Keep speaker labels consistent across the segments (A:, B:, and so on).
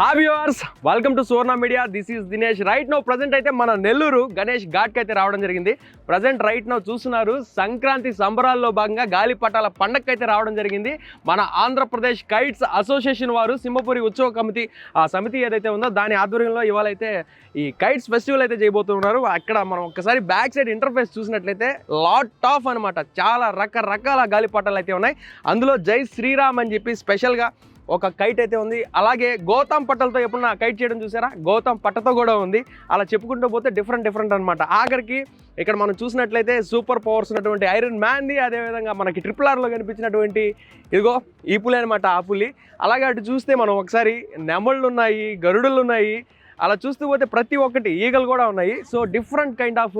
A: Hi viewers, welcome to Suvarna media. This is Dinesh. Right now present అయితే మన నెల్లూరు గణేష్ ఘాట్కి అయితే రావడం జరిగింది. ప్రజెంట్ రైట్ నౌ చూస్తున్నారు, సంక్రాంతి సంబరాల్లో భాగంగా గాలిపటాల పండగకి అయితే రావడం జరిగింది. మన ఆంధ్రప్రదేశ్ కైట్స్ అసోసియేషన్ వారు సింహపురి ఉత్సవ కమిటీ ఆ సమితి ఏదైతే ఉందో దాని ఆధ్వర్యంలో ఇవాళ అయితే ఈ కైట్స్ ఫెస్టివల్ అయితే చేయబోతున్నారు. అక్కడ మనం ఒక్కసారి బ్యాక్ సైడ్ ఇంటర్ఫేస్ చూసినట్లయితే లాట్ ఆఫ్ అనమాట, చాలా రకరకాల గాలిపటాలు అయితే ఉన్నాయి. అందులో జై శ్రీరామ్ అని చెప్పి స్పెషల్గా ఒక కైట్ అయితే ఉంది. అలాగే గౌతమ్ పట్టలతో ఎప్పుడన్నా కైట్ చేయడం చూసారా, గౌతమ్ పట్టతో కూడా ఉంది. అలా చెప్పుకుంటూ పోతే డిఫరెంట్ అనమాట. ఆఖరికి ఇక్కడ మనం చూసినట్లయితే సూపర్ పవర్స్ ఉన్నటువంటి ఐరన్ మ్యాన్ది, అదేవిధంగా మనకి RRRలో కనిపించినటువంటి ఇదిగో ఈ పులి అనమాట, ఆ పులి. అలాగే అటు చూస్తే మనం ఒకసారి నెమళ్ళు ఉన్నాయి, గరుడులు ఉన్నాయి. అలా చూస్తూ పోతే ప్రతి ఒక్కటి ఈగలు కూడా ఉన్నాయి. So different kind of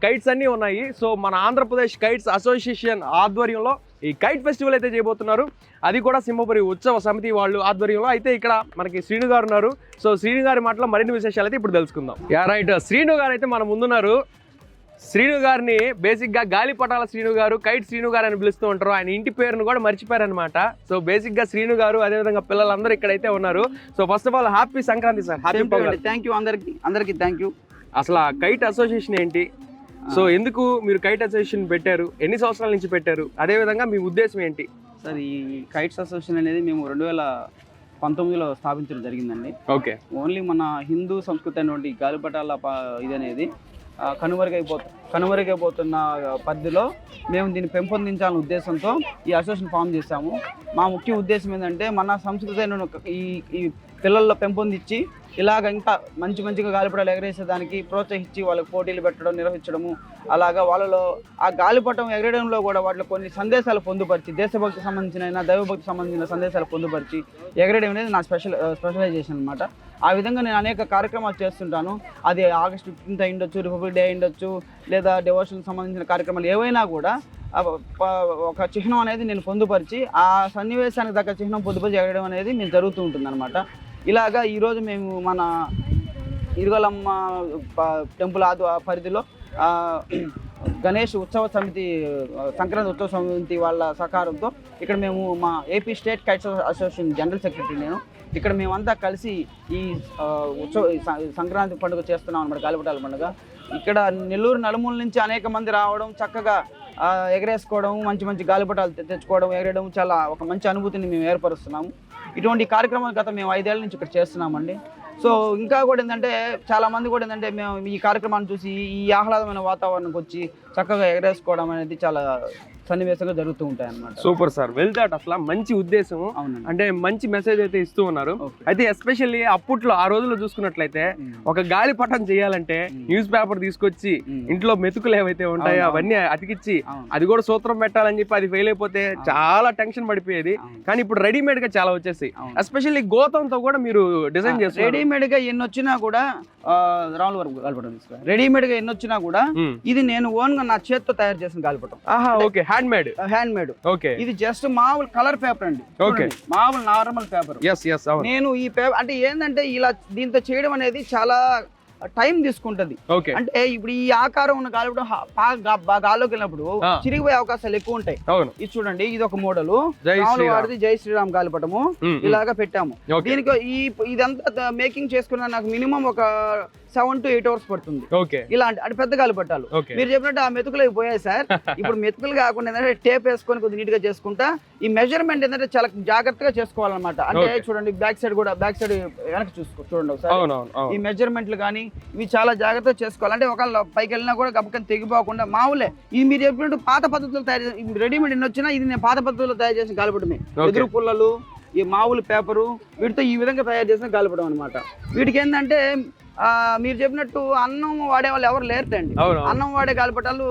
A: kites అన్నీ ఉన్నాయి. సో మన ఆంధ్రప్రదేశ్ కైట్స్ అసోసియేషన్ ఆధ్వర్యంలో ఈ కైట్ ఫెస్టివల్ అయితే చేయబోతున్నారు. అది కూడా సింహపురి ఉత్సవ సమితి వాళ్ళు ఆధ్వర్యంలో. అయితే ఇక్కడ మనకి శ్రీను గారు ఉన్నారు. సో శ్రీను గారి మాటలో మరిన్ని విశేషాలు అయితే ఇప్పుడు తెలుసుకుందాం. రైట్, శ్రీను గారు అయితే మన ముందున్నారు. శ్రీను గారిని బేసిక్గా గాలిపటాల శ్రీను గారు, కైట్ శ్రీను గారు అని పిలుస్తూ ఉంటారు. ఆయన ఇంటి పేరును కూడా మర్చిపోయారనమాట. సో బేసిక్గా శ్రీను గారు అదేవిధంగా పిల్లలందరూ ఇక్కడైతే ఉన్నారు. So first of all happy Sankranti sir. Happy pongal.
B: Thank you అందరికి థ్యాంక్ యూ.
A: అసలు కైట్ అసోసియేషన్ ఏంటి, సో ఎందుకు మీరు కైట్ అసోసియేషన్ పెట్టారు, ఎన్ని సంవత్సరాల నుంచి పెట్టారు, అదేవిధంగా మీ ఉద్దేశం ఏంటి?
B: సార్, ఈ కైట్స్ అసోసియేషన్ అనేది మేము 2019లో స్థాపించడం జరిగిందండి.
A: ఓకే.
B: ఓన్లీ మన హిందూ సంస్కృతి అనేటువంటి గాలిపటాల ఇది అనేది కనుమరుగైపోతున్న పద్ధతిలో మేము దీన్ని పెంపొందించాలనే ఉద్దేశంతో ఈ అసోసియేషన్ ఫామ్ చేశాము. మా ముఖ్య ఉద్దేశం ఏంటంటే మన సంస్కృతి ఈ పిల్లల్లో పెంపొందించి ఇలాగ ఇంకా మంచిగా గాలిపటాలు ఎగరేసేదానికి ప్రోత్సహించి వాళ్ళకి పోటీలు పెట్టడం, నిర్వహించడము. అలాగా వాళ్ళలో ఆ గాలిపటం ఎగరేయడంలో కూడా వాటిలో కొన్ని సందేశాలు పొందుపరిచి, దేశభక్తి సంబంధించిన దైవభక్తి సంబంధించిన సందేశాలు పొందుపరిచి ఎగరేయడం అనేది నా స్పెషలైజేషన్ అనమాట. ఆ విధంగా నేను అనేక కార్యక్రమాలు చేస్తుంటాను. అది ఆగస్ట్ 15 అయ్యుండొచ్చు, రిపబ్లిక్ డే అయ్యుండొచ్చు, లేదా డివోషన్ సంబంధించిన కార్యక్రమాలు ఏవైనా కూడా ఒక చిహ్నం అనేది నేను పొందుపరిచి ఆ సన్నివేశానికి తగ్గ చిహ్నం పొందుపరిచి ఎగరడం అనేది మేము జరుగుతూ ఉంటుంది అనమాట. ఇలాగా ఈరోజు మేము మన ఇరుగలమ్మ టెంపుల్ పరిధిలో గణేష్ ఉత్సవ సమితి, సంక్రాంతి ఉత్సవ సమితి వాళ్ళ సహకారంతో ఇక్కడ మేము మా AP state kites association general secretary నేను, ఇక్కడ మేమంతా కలిసి ఈ సంక్రాంతి పండుగ చేస్తున్నాం అన్నమాట, గాలిపటాల పండుగ. ఇక్కడ నెల్లూరు నలుమూల నుంచి అనేక మంది రావడం, చక్కగా ఎగరేసుకోవడం, మంచి గాలిపటాలు తెచ్చుకోవడం, ఎగరేయడం చాలా ఒక మంచి అనుభూతిని మేము ఏర్పరుస్తున్నాము. ఇటువంటి కార్యక్రమాలు గత మేము 5 ఏళ్ల నుంచి ఇక్కడ చేస్తున్నామండి. సో ఇంకా కూడా ఏంటంటే చాలామంది కూడా ఏంటంటే మేము ఈ కార్యక్రమాన్ని చూసి ఈ ఆహ్లాదమైన వాతావరణంకి వచ్చి చక్కగా ఎగరేసుకోవడం అనేది చాలా సన్నివేశంగా జరుగుతూ ఉంటాయి అన్నమాట.
A: Super sir, well that. అసలు మంచి ఉద్దేశం, అంటే మంచి మెసేజ్ అయితే ఇస్తూ ఉన్నారు. అయితే ఎస్పెషల్లీ అప్పట్లో ఆ రోజుల్లో చూసుకున్నట్లయితే ఒక గాలిపటం చేయాలంటే న్యూస్ పేపర్ తీసుకొచ్చి ఇంట్లో మెతుకులు ఏవైతే ఉంటాయో అవన్నీ అతికిచ్చి అది కూడా సూత్రం పెట్టాలని చెప్పి అది ఫెయిల్ అయిపోతే చాలా టెన్షన్ పడిపోయేది. కానీ ఇప్పుడు రెడీమేడ్ గా చాలా వచ్చేసి, ఎస్పెషల్లీ గౌతంతో కూడా మీరు డిజైన్ చేస్తారు.
B: రెడీమేడ్ గా ఎన్ని వచ్చినా కూడా రాముల వరకు గాలిపటం తీసుకో, రెడీమేడ్ గా ఎన్ని వచ్చినా కూడా ఇది నేను ఓన్ గా నా చేతితో తయారు చేసిన గాలిపటం.
A: Okay, hand made. ఓకే,
B: ఇది జస్ట్ మామూలు కలర్ పేపర్ అండి.
A: ఓకే,
B: మామూలు నార్మల్ పేపర్. నేను ఈ పేపర్ అంటే ఏంటంటే ఇలా దీంతో చేయడం అనేది చాలా టైం తీసుకుంటది. అంటే ఇప్పుడు ఈ ఆకారం ఉన్న గాలిపటం గాల్లోకి వెళ్ళినప్పుడు చిరిగిపోయే అవకాశాలు ఎక్కువ ఉంటాయి. ఇది చూడండి, ఇది ఒక మోడల్ వాడిది జై శ్రీరామ్ గాలిపటము ఇలాగా పెట్టాము. దీనికి ఇదంతా మేకింగ్ చేసుకున్న నాకు మినిమం ఒక 7 to 8 hours పడుతుంది. ఇలాంటి అంటే పెద్ద గాలిపటాలు మీరు చెప్పినట్టు ఆ మెతుకులు పోయాయి సార్. ఇప్పుడు మెతుకులు కాకుండా ఏంటంటే టేప్ వేసుకొని కొద్దిగా నీట్ గా చేసుకుంటా. ఈ మెజర్మెంట్ ఏంటంటే చాలా జాగ్రత్తగా చేసుకోవాలన్నమాట. అంటే చూడండి, బ్యాక్ సైడ్ వెనక చూడండి ఒకసారి. ఈ మెజర్మెంట్లు కానీ ఇవి చాలా జాగ్రత్తగా చేసుకోవాలి. అంటే ఒకవేళ పైకి వెళ్ళినా కూడా గబక్కని తెగిపోకుండా మామూలే. ఇది మీరు చెప్పినట్టు పాత పద్ధతిలో తయారు చేసి రెడీమేడ్ ఎన్ని వచ్చినా ఇది నేను పాత పద్ధతిలో తయారు చేసిన గాలిపటమే. ఎదురు పుల్లలు, ఈ మామూలు పేపరు, వీటితో ఈ విధంగా తయారు చేసిన గాలిపటం అనమాట. వీటికి ఏంటంటే మీరు చెప్పినట్టు అన్నం వాడే వాళ్ళు ఎవరు లేరుటండి. అన్నం వాడే గాలిపటాలు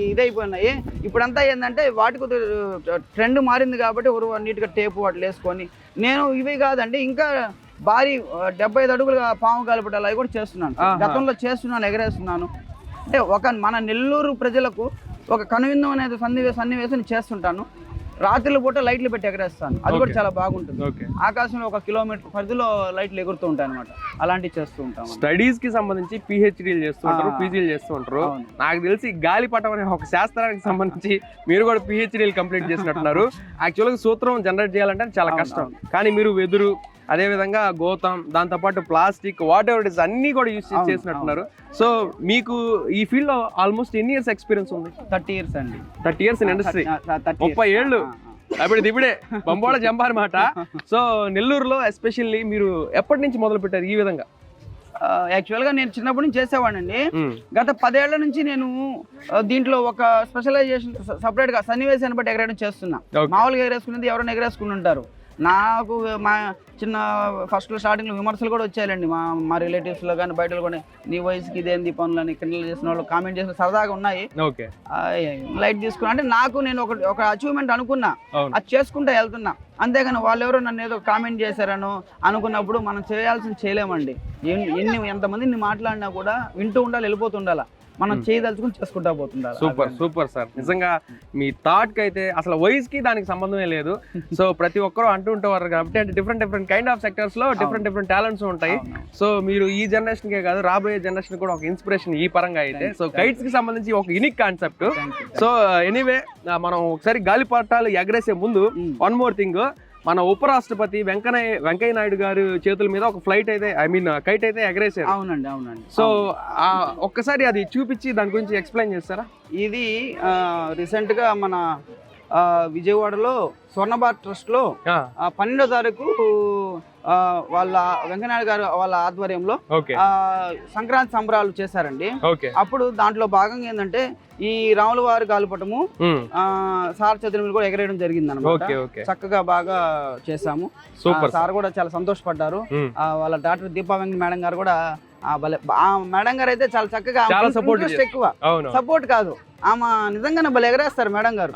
B: ఇదైపోయినాయి. ఇప్పుడంతా ఏంటంటే వాటికి ట్రెండ్ మారింది కాబట్టి నీట్గా టేపు వాటిలు వేసుకొని, నేను ఇవి కాదండి ఇంకా భారీ 75 అడుగుల పాము గాలిపటాలు అవి కూడా చేస్తున్నాను. గతంలో చేస్తున్నాను, ఎగరేస్తున్నాను. అంటే మన నెల్లూరు ప్రజలకు ఒక కనువిందం అనేది సన్నివేశం చేస్తుంటాను. రాత్రుల పూట లైట్లు పెట్టి ఎగరేస్తాను, అది కూడా చాలా బాగుంటుంది. ఆకాశంలో 1 కిలోమీటర్ పరిధిలో లైట్లు ఎగురుతూ ఉంటాయి అనమాట. అలాంటివి చేస్తూ ఉంటాం.
A: స్టడీస్ కి సంబంధించి పిహెచ్డీలు చేస్తూ ఉంటారు, పీజీలు చేస్తూ ఉంటారు. నాకు తెలిసి గాలిపటం అనే ఒక శాస్త్రానికి సంబంధించి మీరు కూడా పిహెచ్డీలు కంప్లీట్ చేసినట్టున్నారు. యాక్చువల్గా సూత్రం జనరేట్ చేయాలంటే చాలా కష్టం, కానీ మీరు వెదురు అదే విధంగా గోతం, దాంతో పాటు plastic, what ever it is అన్ని కూడా యూస్ చేసినట్టున్నారు. సో మీకు ఈ ఫీల్డ్ లో ఆల్మోస్ట్ ఎన్ని ఇయర్స్ ఎక్స్పీరియన్స్ ఉంది?
B: 30 years అండి.
A: 30 years ఇన్ ఇండస్ట్రీ, 30 ఏళ్ళు. ఇప్పుడే బంబోళ జంబ అనమాట. సో నెల్లూరులో ఎస్పెషల్లీ మీరు ఎప్పటి నుంచి మొదలు పెట్టారు ఈ విధంగా?
B: యాక్చువల్గా నేను చిన్నప్పటి నుంచి చేసేవాడినండి. గత 10 ఏళ్ల నుంచి నేను దీంట్లో ఒక స్పెషలైజేషన్ సపరేట్ గా సన్నివేశాన్ని బట్టి ఎగరేయడం చేస్తున్నా. మామూలుగా ఎగరేసుకునేది ఎవరైనా ఎగరేసుకుని ఉంటారు. నాకు మా చిన్న ఫస్ట్ లో స్టార్టింగ్ లో విమర్శలు కూడా వచ్చాయండి మా రిలేటివ్స్ లో కానీ బయట కూడా, నీ వయసుకి ఇదేంది పనులని కిండలు చేసిన వాళ్ళు కామెంట్ చేసిన సరదాగా ఉన్నాయి. లైట్ తీసుకున్నా అంటే నాకు నేను ఒక అచీవ్మెంట్ అనుకున్నా, అది చేసుకుంటా వెళ్తున్నా. అంతేగాని వాళ్ళు ఎవరో నన్ను ఏదో కామెంట్ చేశారనో అనుకున్నప్పుడు మనం చేయాల్సింది చేయలేమండి. ఎంతమంది మాట్లాడినా కూడా వింటూ ఉండాలి, వెళ్ళిపోతుండాలా. మనం చేయదలుచుకుని చేసుకుంటా పోతుండాలి.
A: Super super sir. నిజంగా మీ థాట్ కి అయితే అసలు వయసుకి దానికి సంబంధమే లేదు. సో ప్రతి ఒక్కరు అంటూ ఉంటారు కాబట్టి, అంటే డిఫరెంట్ కైండ్ ఆఫ్ సెక్టర్స్ లో డిఫరెంట్ టాలెంట్స్ ఉంటాయి. సో మీరు ఈ జనరేషన్ కే కాదు, రాబోయే జనరేషన్ కూడా ఒక ఇన్స్పిరేషన్ ఈ పరంగా అయితే. సో కైట్స్ కి సంబంధించి ఒక యూనిక్ కాన్సెప్ట్. సో ఎనీవే మనం ఒకసారి గాలిపటాలు ఎగరేసే ముందు వన్ మోర్ థింగ్, మన ఉపరాష్ట్రపతి వెంకయ్య నాయుడు గారు చేతుల మీద ఒక ఫ్లైట్ అయితే కైట్ అయితే ఎగరేసారు.
B: అవునండి.
A: సో ఒక్కసారి అది చూపించి దాని గురించి ఎక్స్ప్లెయిన్ చేస్తారా?
B: ఇది రీసెంట్ గా మన విజయవాడలో స్వర్ణభారత్ ట్రస్ట్ లో 12వ తారీఖు వాళ్ళ వెంకయ్యనాయుడు గారు వాళ్ళ ఆధ్వర్యంలో సంక్రాంతి సంబరాలు చేశారండి. అప్పుడు దాంట్లో భాగంగా ఏంటంటే ఈ రాముల వారి గాలిపటము సార్ చేతుల కూడా ఎగరేయడం జరిగింది అనమాట. చక్కగా బాగా చేశాము. సార్ కూడా చాలా సంతోషపడ్డారు. వాళ్ళ డాక్టర్ దీపా వెంకట మేడం గారు కూడా మేడం గారు అయితే చాలా చక్కగా ఎక్కువ సపోర్ట్ కాదు, ఆమె నిజంగానే భలే ఎగరేస్తారు మేడం గారు.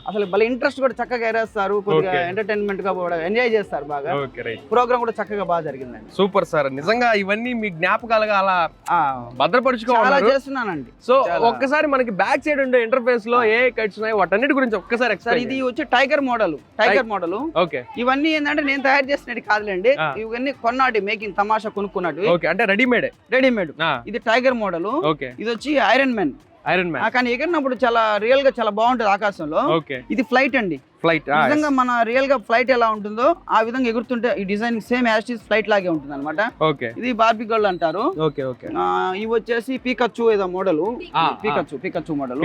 B: అసలు భలే ఇంట్రెస్ట్ కూడా చక్కగా ఎగరేస్తారు, కొద్దిగా ఎంటర్టైన్మెంట్ గా కూడా ఎంజాయ్ చేస్తారు బాగా. ప్రోగ్రామ్ కూడా చక్కగా బాగా జరిగిందండి.
A: Super sir. నిజంగా ఇవన్నీ మీ జ్ఞాపకాలుగా అలా భద్రపరుచుకోవాలి
B: చేస్తున్నానండి.
A: సో ఒక్కసారి మనకి బ్యాక్ సైడ్ ఉండే ఇంటర్ఫేస్ లో ఏ కైట్స్ ఉన్నాయి వాటన్నిటి గురించి ఒక్కసారి.
B: ఇది వచ్చి టైగర్ మోడల్. ఇవన్నీ ఏంటంటే నేను తయారు చేసినట్టు కాదులేండి, ఇవన్నీ కొన్నాటి మేకింగ్ తమాషా కొనుక్కున్నట్టు.
A: అంటే రెడీమేడ్.
B: ఇది టైగర్ మోడల్. ఇది వచ్చి ఐరన్ మ్యాన్. కానీ ఎగిరినప్పుడు చాలా రియల్ గా చాలా బాగుంటది ఆకాశంలో. ఇది ఫ్లైట్ అండి. నిజంగా మన రియల్ గా ఫ్లైట్ ఎలా ఉంటుందో ఆ విధంగా ఎగురుతుంటే ఈ డిజైన్ సేమ్ యాజ్ ఫ్లైట్ లాగే ఉంటుంది అనమాట. ఇది బార్బీ గర్ల్ అంటారు. ఇవి వచ్చేసి పీకచ్చు ఏదో మోడల్. పీకచ్చు మోడల్.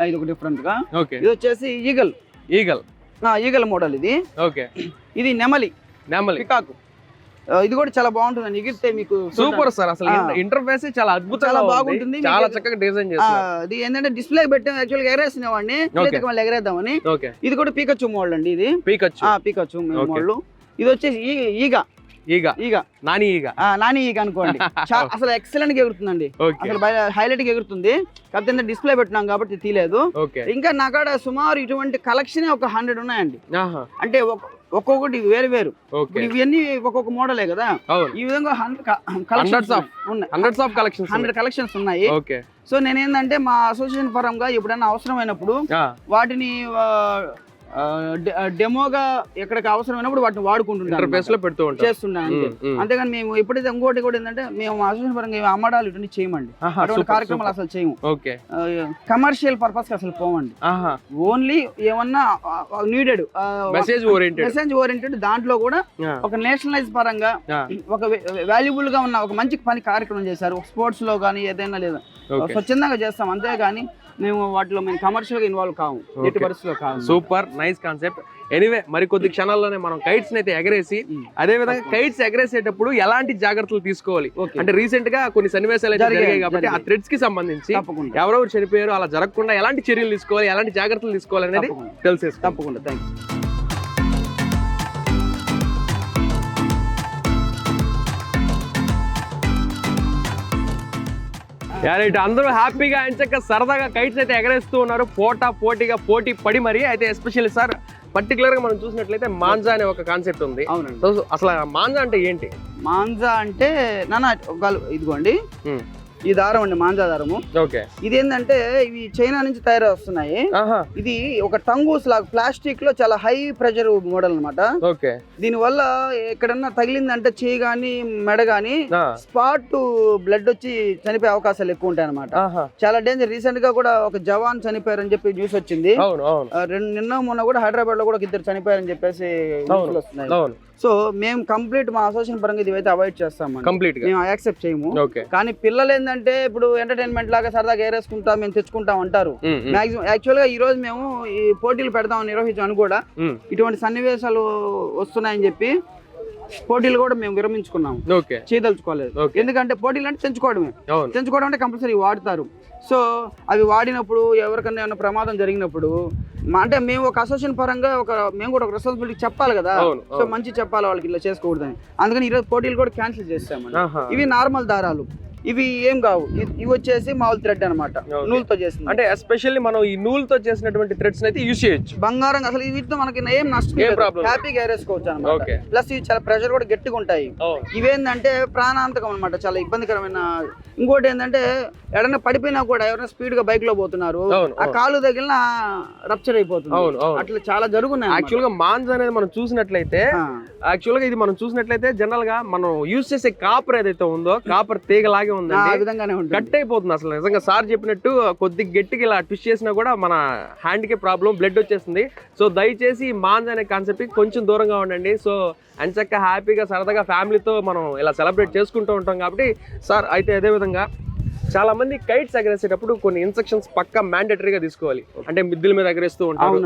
B: ఇది ఒక డిఫరెంట్ గా. ఇది వచ్చేసి ఈగల్ మోడల్. ఇది నెమలి పికాకు. ఇది కూడా చాలా బాగుంటుంది ఎగిరితే మీకు.
A: Super sir. అసలు ఇంటర్ఫేస్ చాలా అద్భుతంగా బాగుంటుంది, చాలా చక్కగా డిజైన్ చేశారు.
B: ఇది ఏంటంటే డిస్ప్లే పెట్టాం, యాక్చువల్ గా ఎగరేసిన వాడిని మళ్ళీ ఎగరేద్దామని. ఇది కూడా పీకచ్చు మోడల్ అండి. ఇది పీకచ్చు మోడల్. ఇది వచ్చేసి నాని ఈగ అనుకోండి. అసలు ఎక్సలెంట్ గా ఎగురుతుందండి, అసలు హైలైట్ గా ఎగురుతుంది. కాకపోతే డిస్ప్లే పెట్టినాం కాబట్టి తీయలేదు. ఇంకా నా కాడ సుమారు ఇటువంటి కలెక్షన్ ఒక 100 ఉన్నాయండి. అంటే ఒక్కొక్కటి వేరు వేరు. ఇవన్నీ ఒక్కొక్క మోడలే కదా. ఈ విధంగా 100 కలెక్షన్స్ ఉన్నాయి. సో నేనేందంటే మా అసోసియేషన్ పరంగా ఎప్పుడైనా అవసరమైనప్పుడు వాటిని డెమోగా ఎక్కడికి అవసరమైనప్పుడు వాటిని వాడుకుంటున్నాను, చేస్తున్నాను. అంతేగాని మేము ఎప్పుడైతే ఇంకోటి కూడా ఏంటంటే మేము అసోసియేషన్ పరంగా అమ్మడాలు ఇటువంటి చేయమండి, అటువంటి కార్యక్రమాలు అసలు చేయము. కమర్షియల్ పర్పస్ కి అసలు పోమండి. ఓన్లీ ఏమన్నా నీడెడ్ మెసేజ్ ఓరియంటెడ్ దాంట్లో కూడా ఒక నేషనలైజ్ పరంగా ఒక వాల్యుబుల్ గా ఉన్న ఒక మంచి పని కార్యక్రమం చేశారు. స్పోర్ట్స్ లో కానీ ఏదైనా లేదా స్వచ్ఛందంగా చేస్తాం, అంతేగాని మేము వాటిలో మేము కమర్షియల్ గా ఇన్వాల్వ్ కాము, ఎట్టి పరిస్థితిలో కాము.
A: Super nice concept. ఎనీవే మరి కొద్ది క్షణాల్లోనే మనం కైట్స్ అయితే ఎగరేసి, అదే విధంగా కైట్స్ ఎగరేసేటప్పుడు ఎలాంటి జాగ్రత్తలు తీసుకోవాలి అంటే రీసెంట్ గా కొన్ని సన్నివేశాలు అయితే జరిగాయి కాబట్టి ఆ థ్రెడ్స్ కి సంబంధించి ఎవరెవరు చనిపోయారు అలా జరగకుండా ఎలాంటి చర్యలు తీసుకోవాలి, ఎలాంటి జాగ్రత్తలు తీసుకోవాలి అనేది తెలిసేసి.
B: తప్పకుండా. Thank you.
A: అందరూ హ్యాపీగా ఎంచక్క సరదాగా కైట్స్ అయితే ఎగరేస్తూ ఉన్నారు, పోటీ పడి మరి. అయితే ఎస్పెషల్లీ సార్ పర్టికులర్ గా మనం చూసినట్లయితే మాంజా అనే ఒక కాన్సెప్ట్ ఉంది. అసలు మాంజా అంటే ఏంటి?
B: మాంజా అంటే నాన్న ఇదిగోండి ఈ దారం అండి మాంజా దారము.
A: ఓకే.
B: ఇది ఏంటంటే ఇవి చైనా నుంచి తయారు వస్తున్నాయి. ఇది ఒక టంగూస్ లాగా ప్లాస్టిక్ లో చాలా హై ప్రెషర్ మోడల్ అన్నమాట.
A: ఓకే.
B: దీని వల్ల ఎక్కడన్నా తగిలిందంటే చేయి గానీ మెడ గానీ స్పాట్ బ్లడ్ వచ్చి చనిపోయే అవకాశాలు ఎక్కువ ఉంటాయి అనమాట. చాలా డేంజర్. రీసెంట్ గా కూడా ఒక జవాన్ చనిపోయారని చెప్పి న్యూస్ వచ్చింది. నిన్న మొన్న కూడా హైదరాబాద్ లో కూడా ఇద్దరు చనిపోయారని చెప్పేసి న్యూస్లు వస్తున్నాయి. సో మేము కంప్లీట్ మా అసోసియేషన్ పరంగా ఇది అయితే అవాయిడ్ చేస్తాం, కంప్లీట్ మేము యాక్సెప్ట్ చేయము. కానీ పిల్లలు ఏంటంటే ఇప్పుడు ఎంటర్టైన్మెంట్ లాగా సరదాగా ఏరేసుకుంటాం మేము తెచ్చుకుంటాం అంటారు. మాక్సిమం యాక్చువల్ గా ఈ రోజు మేము ఈ పోటీలు పెడతాం నిర్వహించామని కూడా ఇటువంటి సన్నివేశాలు వస్తున్నాయని చెప్పి పోటీలు కూడా మేము విరమించుకున్నాం, చేయదలుచుకోలేదు. ఎందుకంటే పోటీలు అంటే తెంచుకోవడం అంటే కంపల్సరీ వాడతారు. సో అవి వాడినప్పుడు ఎవరికన్నా ఏమైనా ప్రమాదం జరిగినప్పుడు అంటే మేము ఒక అసోసియేషన్ పరంగా మేము కూడా ఒక రెస్పాన్సిబిలిటీ చెప్పాలి కదా. సో మంచి చెప్పాలి వాళ్ళకి ఇలా చేసుకోకూడదని. అందుకని ఈరోజు పోటీలు కూడా క్యాన్సిల్ చేస్తాము. ఇవి నార్మల్ దారాలు, ఇవి ఏం కావు. ఇవి వచ్చేసి మామూలు థ్రెడ్ అనమాట, నూలుతో చేసింది. అంటే
A: ఎస్పెషల్లీ మనం ఈ నూలుతో చేసినటువంటి థ్రెడ్స్ అయితే యూజ్ చేయొచ్చు.
B: బంగారం అసలు వీటితో మనకి ఏం నష్టం, హ్యాపీగా ఏరేసుకోవచ్చు అనమాట. ప్లస్ ఇవి చాలా ప్రెషర్ కూడా గట్టిగా ఉంటాయి. ఇవేంటంటే ప్రాణాంతకం అనమాట, చాలా ఇబ్బందికరమైన. ఇంకోటి ఏంటంటే ఎడన్నా పడిపోయినా కూడా ఎవరైనా స్పీడ్ గా బైక్ లో పోతున్నారు, ఆ కాలు తగిలిన రప్చర్ అయిపోతుంది. అట్లా చాలా జరుగుతున్నాయి.
A: యాక్చువల్ గా మాంజ్ అనేది మనం చూసినట్లయితే ఇది మనం చూసినట్లయితే జనరల్ గా మనం యూజ్ చేసే కాపర్ ఏదైతే ఉందో, కాపర్ తీగలాగే కట్ అయిపోతుంది. అసలు నిజంగా సార్ చెప్పినట్టు కొద్ది గట్టిగా ఇలా ట్విస్ట్ చేసినా కూడా మన హ్యాండ్ కి ప్రాబ్లం, బ్లడ్ వచ్చేస్తుంది. సో దయచేసి మాంజ్ అనే కాన్సెప్ట్ కి కొంచెం దూరంగా ఉండండి. సో అంచక్క హ్యాపీగా సరదాగా ఫ్యామిలీతో మనం ఇలా సెలబ్రేట్ చేసుకుంటూ ఉంటాం కాబట్టి సార్ అయితే అదే విధంగా చాలా మంది కైట్స్ ఎగరేసేటప్పుడు కొన్ని ఇన్స్ట్రక్షన్స్ పక్కా మ్యాండేటరీగా తీసుకోవాలి. అంటే మిద్దెల మీద ఎగరేస్తూ ఉంటారు,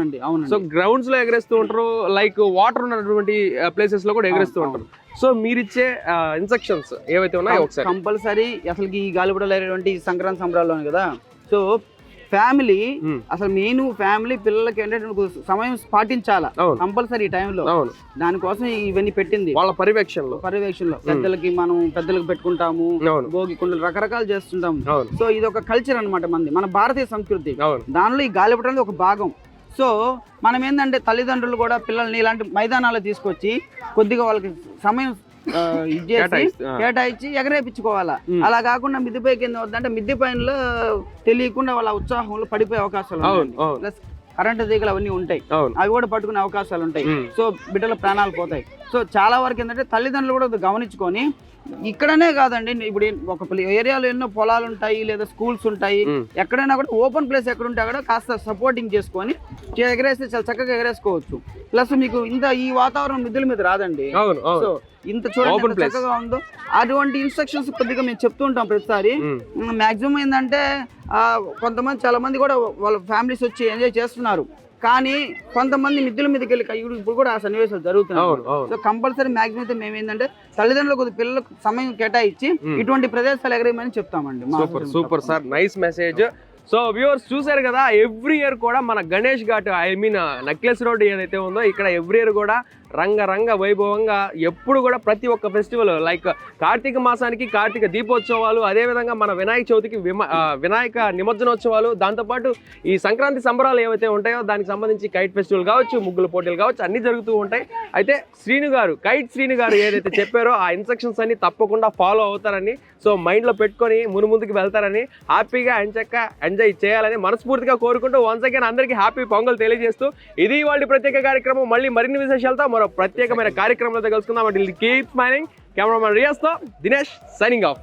A: సో గ్రౌండ్స్ లో ఎగరేస్తూ ఉంటారు, లైక్ వాటర్ ఉన్నటువంటి ప్లేసెస్ లో కూడా ఎగరేస్తూ ఉంటారు. సో మీరిచ్చే ఇన్స్ట్రక్షన్స్ ఏవైతే ఉన్నాయో ఒకసారి
B: కంపల్సరీ. అసలు ఈ గాలిపటాలు సంక్రాంతి సంబరాలు కదా, సో ఫ్యామిలీ అసలు మెయిన్ ఫ్యామిలీ పిల్లలకి ఏంటంటే సమయం పాటించాలా కంపల్సరీ టైంలో. దానికోసం ఇవన్నీ పెట్టింది
A: వాళ్ళ పర్యవేక్షణలో.
B: పెద్దలకి మనం పెద్దలకు పెట్టుకుంటాము, భోగి కుండలు రకరకాలు చేస్తుంటాము. సో ఇది ఒక కల్చర్ అనమాట మన భారతీయ సంస్కృతి. దానిలో ఈ గాలిపటం ఒక భాగం. సో మనం ఏంటంటే తల్లిదండ్రులు కూడా పిల్లల్ని ఇలాంటి మైదానాలు తీసుకొచ్చి కొద్దిగా వాళ్ళకి సమయం కేటాయించి ఎగరేపించుకోవాలా. అలా కాకుండా మిద్దెపైకి కింద వద్దంటే మిద్దె పైన తెలియకుండా వాళ్ళ ఉత్సాహంలో పడిపోయే అవకాశాలు ఉంటాయి. ప్లస్ కరెంటు తీగలు అవన్నీ ఉంటాయి, అవి కూడా పట్టుకునే అవకాశాలు ఉంటాయి. సో బిడ్డల ప్రాణాలు పోతాయి. సో చాలా వరకు ఏంటంటే తల్లిదండ్రులు కూడా గమనించుకొని, ఇక్కడనే కాదండి, ఇప్పుడు ఒక ఏరియాలో ఎన్నో పొలాలు ఉంటాయి లేదా స్కూల్స్ ఉంటాయి, ఎక్కడైనా కూడా ఓపెన్ ప్లేస్ ఎక్కడ ఉంటే అక్కడ కాస్త సపోర్టింగ్ చేసుకొని ఎగరేస్తే చాలా చక్కగా ఎగరేసుకోవచ్చు. ప్లస్ మీకు ఈ వాతావరణం మిద్దెల మీద రాదండి. సో ఇంత చూడండి చక్కగా ఉందో. అటువంటి ఇన్స్ట్రక్షన్స్ కొద్దిగా మేము చెప్తూ ఉంటాం ప్రతిసారి. మాక్సిమం ఏంటంటే కొంతమంది చాలా మంది కూడా వాళ్ళ ఫ్యామిలీస్ వచ్చి ఎంజాయ్ చేస్తున్నారు, కానీ కొంతమంది మిద్దెల మీదకి వెళ్ళి ఇప్పుడు కూడా ఆ సన్నివేశాలు జరుగుతున్నాయి. సో కంపల్సరీ మాక్సిమం అయితే మేము ఏంటంటే తల్లిదండ్రులకు పిల్లలకు సమయం కేటాయించి ఇటువంటి ప్రదేశాలు ఎగరేయమని చెప్తామండి.
A: Super sir, nice message. So viewers చూసారు కదా, ఎవ్రీ ఇయర్ కూడా మన గణేష్ ఘాట్ నెక్లెస్ రోడ్ ఏదైతే ఉందో ఇక్కడ ఎవ్రీ ఇయర్ కూడా రంగ వైభవంగా ఎప్పుడు కూడా ప్రతి ఒక్క ఫెస్టివల్ లైక్ కార్తీక మాసానికి కార్తీక దీపోత్సవాలు, అదేవిధంగా మన వినాయక చవితికి వినాయక నిమజ్జనోత్సవాలు, దాంతోపాటు ఈ సంక్రాంతి సంబరాలు ఏవైతే ఉంటాయో దానికి సంబంధించి కైట్ ఫెస్టివల్ కావచ్చు, ముగ్గుల పోటీలు కావచ్చు, అన్నీ జరుగుతూ ఉంటాయి. అయితే కైట్ శ్రీను గారు ఏదైతే చెప్పారో ఆ ఇన్స్ట్రక్షన్స్ అన్ని తప్పకుండా ఫాలో అవుతారని, సో మైండ్లో పెట్టుకొని ముందుకు వెళ్తారని, హ్యాపీగా ఎంజాయ్ చేయాలని మనస్ఫూర్తిగా కోరుకుంటూ వన్స్ అగైన్ అందరికీ హ్యాపీ పొంగల్ తెలియజేస్తూ ఇది వాళ్ళ ప్రత్యేక కార్యక్రమం. మళ్ళీ మరిన్ని విశేషాలతో మరో ప్రత్యేకమైన కార్యక్రమంలో కలుసుకుందాం. Keep smiling. కెమెరామెన్ రియాజ్తో దినేష్ సైనింగ్ ఆఫ్.